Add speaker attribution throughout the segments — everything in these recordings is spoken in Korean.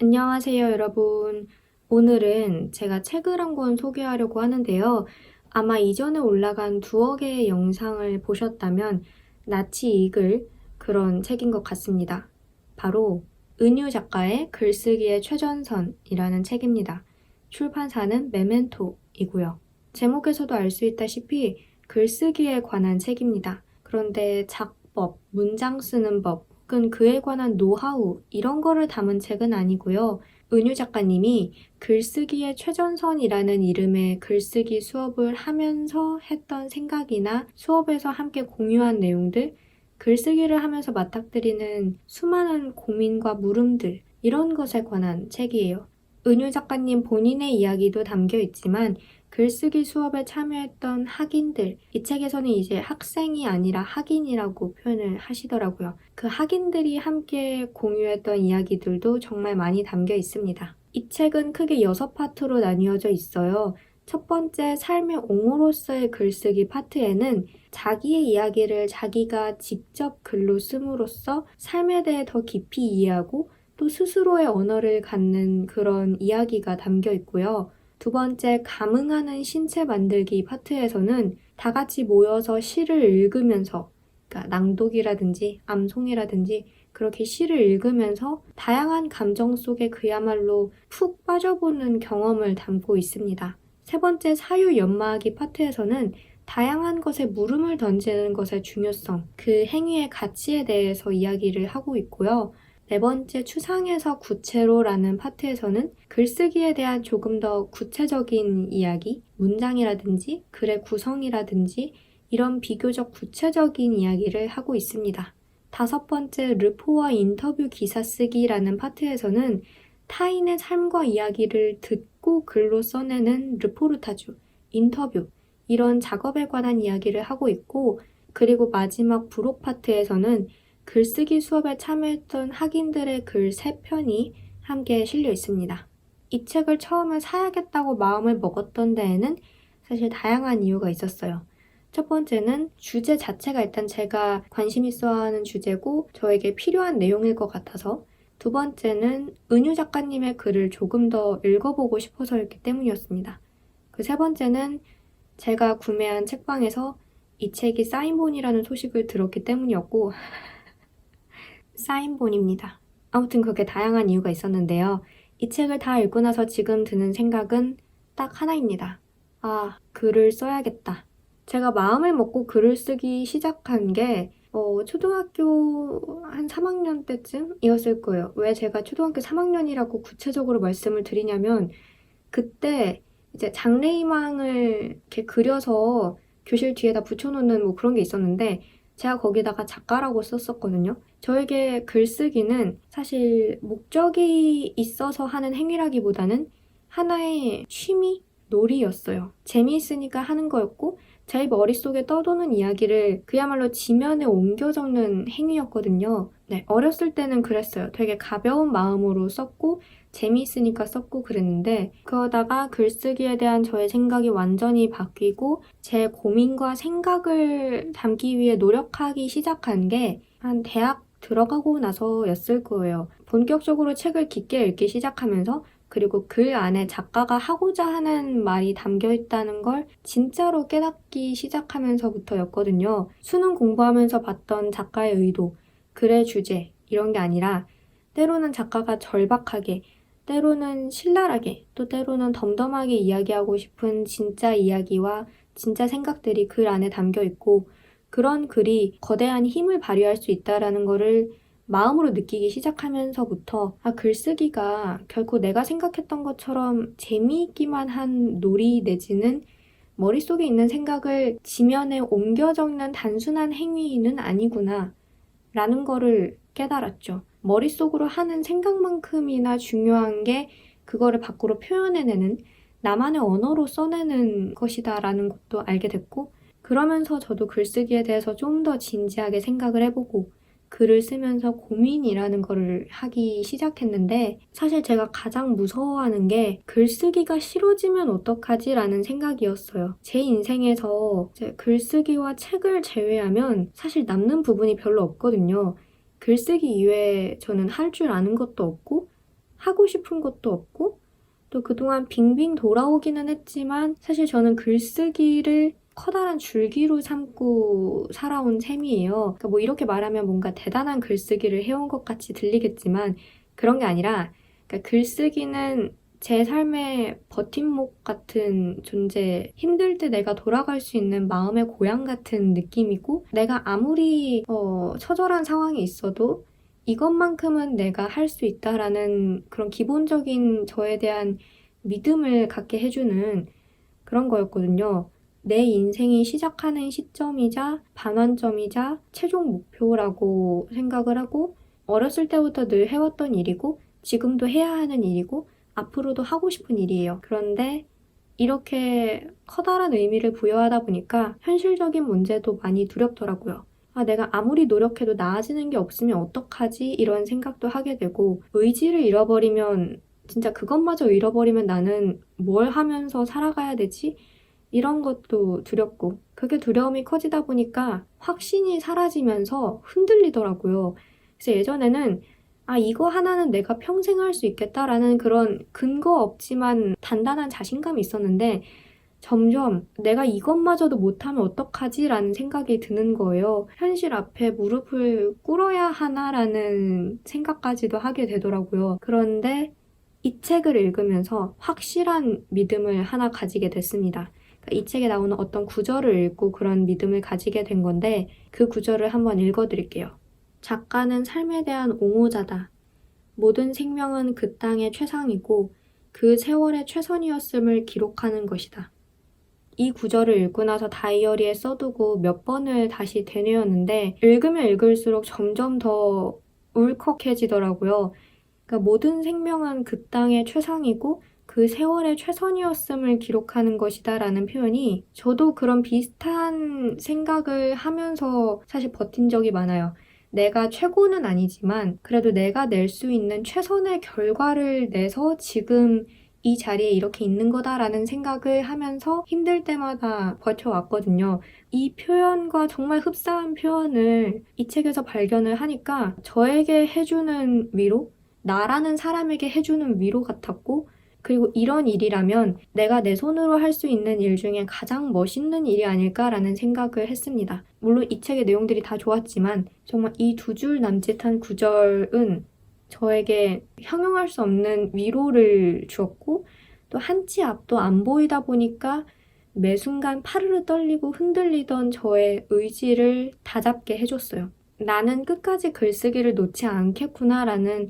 Speaker 1: 안녕하세요, 여러분. 오늘은 제가 책을 한 권 소개하려고 하는데요. 아마 이전에 올라간 두어 개의 영상을 보셨다면 낯이 익을 그런 책인 것 같습니다. 바로 은유 작가의 글쓰기의 최전선이라는 책입니다. 출판사는 메멘토이고요. 제목에서도 알 수 있다시피 글쓰기에 관한 책입니다. 그런데 작법, 문장 쓰는 법, 혹은 그에 관한 노하우 이런 거를 담은 책은 아니고요. 은유 작가님이 글쓰기의 최전선이라는 이름의 글쓰기 수업을 하면서 했던 생각이나 수업에서 함께 공유한 내용들, 글쓰기를 하면서 맞닥뜨리는 수많은 고민과 물음들, 이런 것에 관한 책이에요. 은유 작가님 본인의 이야기도 담겨 있지만 글쓰기 수업에 참여했던 학인들, 이 책에서는 이제 학생이 아니라 학인이라고 표현을 하시더라고요. 그 학인들이 함께 공유했던 이야기들도 정말 많이 담겨 있습니다. 이 책은 크게 6파트로 나뉘어져 있어요. 첫 번째 삶의 옹호로서의 글쓰기 파트에는 자기의 이야기를 자기가 직접 글로 씀으로써 삶에 대해 더 깊이 이해하고 또 스스로의 언어를 갖는 그런 이야기가 담겨 있고요. 두 번째, 감흥하는 신체 만들기 파트에서는 다 같이 모여서 시를 읽으면서, 그러니까 낭독이라든지 암송이라든지 그렇게 시를 읽으면서 다양한 감정 속에 그야말로 푹 빠져보는 경험을 담고 있습니다. 세 번째, 사유 연마하기 파트에서는 다양한 것에 물음을 던지는 것의 중요성, 그 행위의 가치에 대해서 이야기를 하고 있고요. 네 번째, 추상에서 구체로라는 파트에서는 글쓰기에 대한 조금 더 구체적인 이야기, 문장이라든지 글의 구성이라든지 이런 비교적 구체적인 이야기를 하고 있습니다. 다섯 번째, 르포와 인터뷰 기사 쓰기라는 파트에서는 타인의 삶과 이야기를 듣고 글로 써내는 르포르타주, 인터뷰, 이런 작업에 관한 이야기를 하고 있고, 그리고 마지막 부록 파트에서는 글쓰기 수업에 참여했던 학인들의 글 3편이 함께 실려 있습니다. 이 책을 처음에 사야겠다고 마음을 먹었던 데에는 사실 다양한 이유가 있었어요. 첫 번째는 주제 자체가 일단 제가 관심 있어 하는 주제고 저에게 필요한 내용일 것 같아서, 두 번째는 은유 작가님의 글을 조금 더 읽어보고 싶어서였기 때문이었습니다. 그 세 번째는 제가 구매한 책방에서 이 책이 사인본이라는 소식을 들었기 때문이었고, 사인본입니다. 아무튼 그렇게 다양한 이유가 있었는데요. 이 책을 다 읽고 나서 지금 드는 생각은 딱 하나입니다. 아, 글을 써야겠다. 제가 마음을 먹고 글을 쓰기 시작한 게 초등학교 한 3학년 때쯤이었을 거예요. 왜 제가 초등학교 3학년이라고 구체적으로 말씀을 드리냐면 그때 이제 장래희망을 이렇게 그려서 교실 뒤에다 붙여놓는 뭐 그런 게 있었는데 제가 거기다가 작가라고 썼었거든요. 저에게 글쓰기는 사실 목적이 있어서 하는 행위라기보다는 하나의 취미, 놀이였어요. 재미있으니까 하는 거였고 제 머릿속에 떠도는 이야기를 그야말로 지면에 옮겨 적는 행위였거든요. 네, 어렸을 때는 그랬어요. 되게 가벼운 마음으로 썼고 재미있으니까 썼고 그랬는데 그러다가 글쓰기에 대한 저의 생각이 완전히 바뀌고 제 고민과 생각을 담기 위해 노력하기 시작한 게 한 대학 들어가고 나서였을 거예요. 본격적으로 책을 깊게 읽기 시작하면서 그리고 글 안에 작가가 하고자 하는 말이 담겨 있다는 걸 진짜로 깨닫기 시작하면서부터였거든요. 수능 공부하면서 봤던 작가의 의도, 글의 주제 이런 게 아니라 때로는 작가가 절박하게 때로는 신랄하게, 또 때로는 덤덤하게 이야기하고 싶은 진짜 이야기와 진짜 생각들이 글 안에 담겨 있고 그런 글이 거대한 힘을 발휘할 수 있다는 거를 마음으로 느끼기 시작하면서부터 글쓰기가 결코 내가 생각했던 것처럼 재미있기만 한 놀이 내지는 머릿속에 있는 생각을 지면에 옮겨 적는 단순한 행위는 아니구나 라는 거를 깨달았죠. 머릿속으로 하는 생각만큼이나 중요한 게 그거를 밖으로 표현해내는 나만의 언어로 써내는 것이다 라는 것도 알게 됐고 그러면서 저도 글쓰기에 대해서 좀 더 진지하게 생각을 해보고 글을 쓰면서 고민이라는 거를 하기 시작했는데 사실 제가 가장 무서워하는 게 글쓰기가 싫어지면 어떡하지라는 생각이었어요. 제 인생에서 글쓰기와 책을 제외하면 사실 남는 부분이 별로 없거든요. 글쓰기 이외에 저는 할 줄 아는 것도 없고 하고 싶은 것도 없고 또 그동안 빙빙 돌아오기는 했지만 사실 저는 글쓰기를 커다란 줄기로 삼고 살아온 셈이에요. 그러니까 뭐 이렇게 말하면 뭔가 대단한 글쓰기를 해온 것 같이 들리겠지만 그런 게 아니라 그러니까 글쓰기는 제 삶의 버팀목 같은 존재, 힘들 때 내가 돌아갈 수 있는 마음의 고향 같은 느낌이고 내가 아무리 처절한 상황이 있어도 이것만큼은 내가 할 수 있다라는 그런 기본적인 저에 대한 믿음을 갖게 해주는 그런 거였거든요. 내 인생이 시작하는 시점이자 반환점이자 최종 목표라고 생각을 하고 어렸을 때부터 늘 해왔던 일이고 지금도 해야 하는 일이고 앞으로도 하고 싶은 일이에요. 그런데 이렇게 커다란 의미를 부여하다 보니까 현실적인 문제도 많이 두렵더라고요. 내가 아무리 노력해도 나아지는 게 없으면 어떡하지? 이런 생각도 하게 되고 의지를 잃어버리면 진짜 그것마저 잃어버리면 나는 뭘 하면서 살아가야 되지? 이런 것도 두렵고 그게 두려움이 커지다 보니까 확신이 사라지면서 흔들리더라고요. 그래서 예전에는 이거 하나는 내가 평생 할 수 있겠다라는 그런 근거 없지만 단단한 자신감이 있었는데 점점 내가 이것마저도 못하면 어떡하지라는 생각이 드는 거예요. 현실 앞에 무릎을 꿇어야 하나라는 생각까지도 하게 되더라고요. 그런데 이 책을 읽으면서 확실한 믿음을 하나 가지게 됐습니다. 이 책에 나오는 어떤 구절을 읽고 그런 믿음을 가지게 된 건데 그 구절을 한번 읽어드릴게요. 작가는 삶에 대한 옹호자다. 모든 생명은 그 땅의 최상이고 그 세월의 최선이었음을 기록하는 것이다. 이 구절을 읽고 나서 다이어리에 써두고 몇 번을 다시 되뇌었는데 읽으면 읽을수록 점점 더 울컥해지더라고요. 그러니까 모든 생명은 그 땅의 최상이고 그 세월의 최선이었음을 기록하는 것이다 라는 표현이 저도 그런 비슷한 생각을 하면서 사실 버틴 적이 많아요. 내가 최고는 아니지만 그래도 내가 낼 수 있는 최선의 결과를 내서 지금 이 자리에 이렇게 있는 거다라는 생각을 하면서 힘들 때마다 버텨왔거든요. 이 표현과 정말 흡사한 표현을 이 책에서 발견을 하니까 저에게 해주는 위로, 나라는 사람에게 해주는 위로 같았고 그리고 이런 일이라면 내가 내 손으로 할 수 있는 일 중에 가장 멋있는 일이 아닐까라는 생각을 했습니다. 물론 이 책의 내용들이 다 좋았지만 정말 이 두 줄 남짓한 구절은 저에게 형용할 수 없는 위로를 주었고 또 한 치 앞도 안 보이다 보니까 매 순간 파르르 떨리고 흔들리던 저의 의지를 다잡게 해줬어요. 나는 끝까지 글쓰기를 놓지 않겠구나라는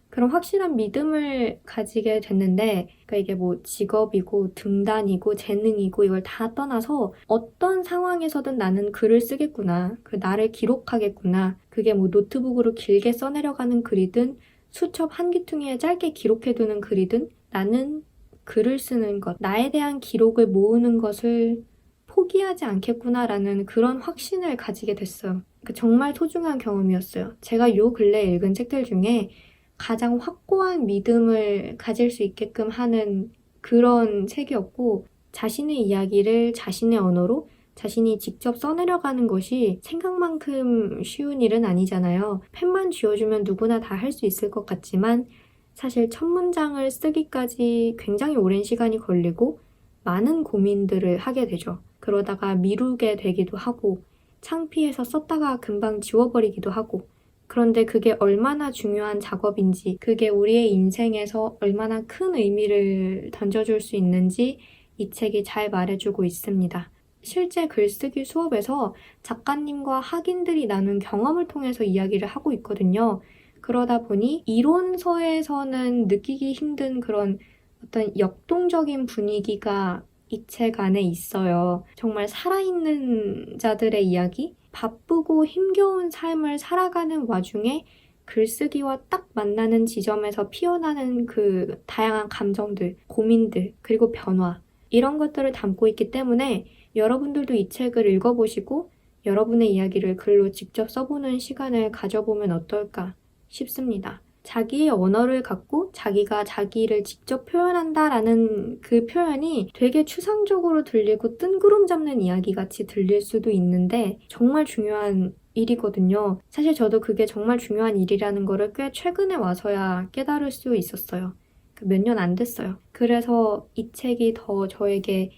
Speaker 1: 그런 확실한 믿음을 가지게 됐는데 그러니까 이게 뭐 직업이고 등단이고 재능이고 이걸 다 떠나서 어떤 상황에서든 나는 글을 쓰겠구나. 그 나를 기록하겠구나. 그게 뭐 노트북으로 길게 써내려가는 글이든 수첩 한 귀퉁이에 짧게 기록해두는 글이든 나는 글을 쓰는 것, 나에 대한 기록을 모으는 것을 포기하지 않겠구나라는 그런 확신을 가지게 됐어요. 정말 소중한 경험이었어요. 제가 요 근래 읽은 책들 중에 가장 확고한 믿음을 가질 수 있게끔 하는 그런 책이었고 자신의 이야기를 자신의 언어로 자신이 직접 써내려가는 것이 생각만큼 쉬운 일은 아니잖아요. 펜만 쥐어주면 누구나 다 할 수 있을 것 같지만 사실 첫 문장을 쓰기까지 굉장히 오랜 시간이 걸리고 많은 고민들을 하게 되죠. 그러다가 미루게 되기도 하고 창피해서 썼다가 금방 지워버리기도 하고 그런데 그게 얼마나 중요한 작업인지, 그게 우리의 인생에서 얼마나 큰 의미를 던져줄 수 있는지 이 책이 잘 말해주고 있습니다. 실제 글쓰기 수업에서 작가님과 학인들이 나눈 경험을 통해서 이야기를 하고 있거든요. 그러다 보니 이론서에서는 느끼기 힘든 그런 어떤 역동적인 분위기가 이 책 안에 있어요. 정말 살아있는 자들의 이야기? 바쁘고 힘겨운 삶을 살아가는 와중에 글쓰기와 딱 만나는 지점에서 피어나는 그 다양한 감정들, 고민들, 그리고 변화 이런 것들을 담고 있기 때문에 여러분들도 이 책을 읽어보시고 여러분의 이야기를 글로 직접 써보는 시간을 가져보면 어떨까 싶습니다. 자기의 언어를 갖고 자기가 자기를 직접 표현한다라는 그 표현이 되게 추상적으로 들리고 뜬구름 잡는 이야기 같이 들릴 수도 있는데 정말 중요한 일이거든요. 사실 저도 그게 정말 중요한 일이라는 거를 꽤 최근에 와서야 깨달을 수 있었어요. 몇 년 안 됐어요. 그래서 이 책이 더 저에게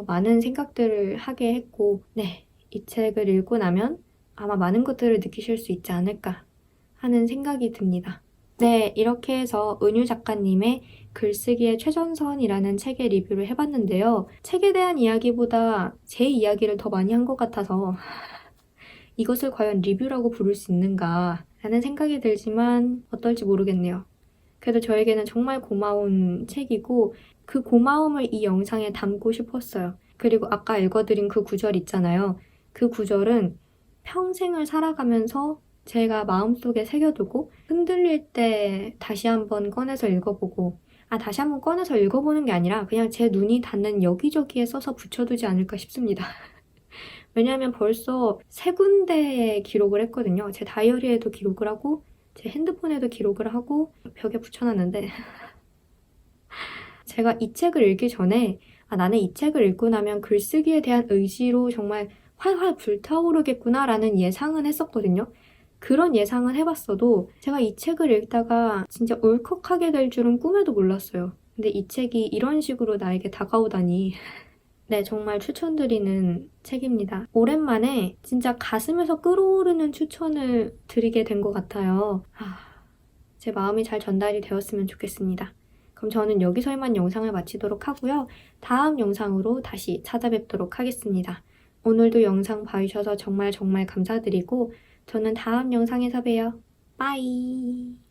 Speaker 1: 많은 생각들을 하게 했고, 네, 이 책을 읽고 나면 아마 많은 것들을 느끼실 수 있지 않을까 하는 생각이 듭니다. 네, 이렇게 해서 은유 작가님의 글쓰기의 최전선이라는 책의 리뷰를 해봤는데요. 책에 대한 이야기보다 제 이야기를 더 많이 한 것 같아서 이것을 과연 리뷰라고 부를 수 있는가 라는 생각이 들지만 어떨지 모르겠네요. 그래도 저에게는 정말 고마운 책이고 그 고마움을 이 영상에 담고 싶었어요. 그리고 아까 읽어드린 그 구절 있잖아요. 그 구절은 평생을 살아가면서 제가 마음속에 새겨두고 흔들릴 때 다시 한번 꺼내서 읽어보고 다시 한번 꺼내서 읽어보는 게 아니라 그냥 제 눈이 닿는 여기저기에 써서 붙여두지 않을까 싶습니다. 왜냐하면 벌써 3군데에 기록을 했거든요. 제 다이어리에도 기록을 하고 제 핸드폰에도 기록을 하고 벽에 붙여놨는데 제가 이 책을 읽기 전에 나는 이 책을 읽고 나면 글쓰기에 대한 의지로 정말 활활 불타오르겠구나 라는 예상은 했었거든요. 그런 예상은 해봤어도 제가 이 책을 읽다가 진짜 울컥하게 될 줄은 꿈에도 몰랐어요. 근데 이 책이 이런 식으로 나에게 다가오다니 네, 정말 추천드리는 책입니다. 오랜만에 진짜 가슴에서 끓어오르는 추천을 드리게 된 것 같아요. 제 마음이 잘 전달이 되었으면 좋겠습니다. 그럼 저는 여기서 이만 영상을 마치도록 하고요. 다음 영상으로 다시 찾아뵙도록 하겠습니다. 오늘도 영상 봐주셔서 정말 감사드리고 저는 다음 영상에서 봬요. 빠이!